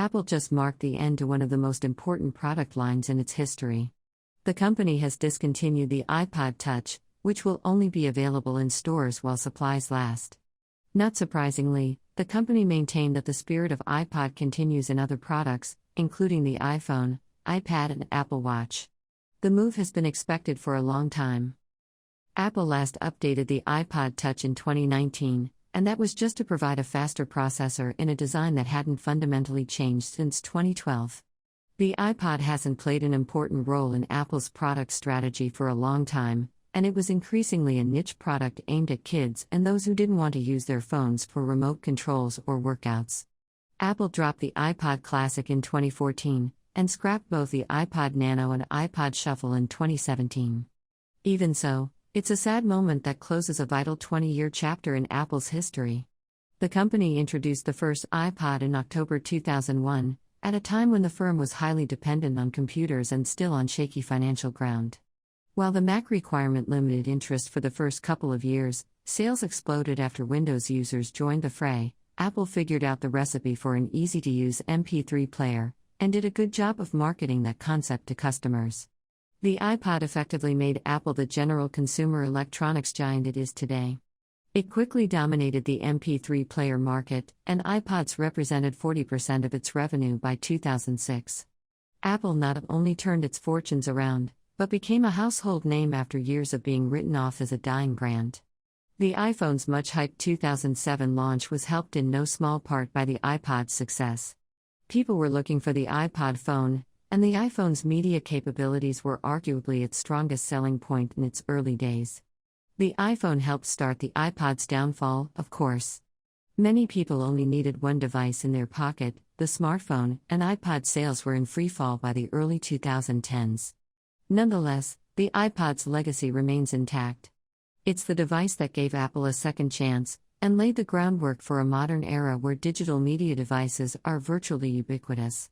Apple just marked the end to one of the most important product lines in its history. The company has discontinued the iPod Touch, which will only be available in stores while supplies last. Not surprisingly, the company maintained that the spirit of iPod continues in other products, including the iPhone, iPad, and Apple Watch. The move has been expected for a long time. Apple last updated the iPod Touch in 2019, and that was just to provide a faster processor in a design that hadn't fundamentally changed since 2012. The iPod hasn't played an important role in Apple's product strategy for a long time, and it was increasingly a niche product aimed at kids and those who didn't want to use their phones for remote controls or workouts. Apple dropped the iPod Classic in 2014, and scrapped both the iPod Nano and iPod Shuffle in 2017. Even so, it's a sad moment that closes a vital 20-year chapter in Apple's history. The company introduced the first iPod in October 2001, at a time when the firm was highly dependent on computers and still on shaky financial ground. While the Mac requirement limited interest for the first couple of years, sales exploded after Windows users joined the fray. Apple figured out the recipe for an easy-to-use MP3 player, and did a good job of marketing that concept to customers. The iPod effectively made Apple the general consumer electronics giant it is today. It quickly dominated the MP3 player market, and iPods represented 40% of its revenue by 2006. Apple not only turned its fortunes around, but became a household name after years of being written off as a dying brand. The iPhone's much-hyped 2007 launch was helped in no small part by the iPod's success. People were looking for the iPod phone, and the iPhone's media capabilities were arguably its strongest selling point in its early days. The iPhone helped start the iPod's downfall, of course. Many people only needed one device in their pocket, the smartphone, and iPod sales were in freefall by the early 2010s. Nonetheless, the iPod's legacy remains intact. It's the device that gave Apple a second chance, and laid the groundwork for a modern era where digital media devices are virtually ubiquitous.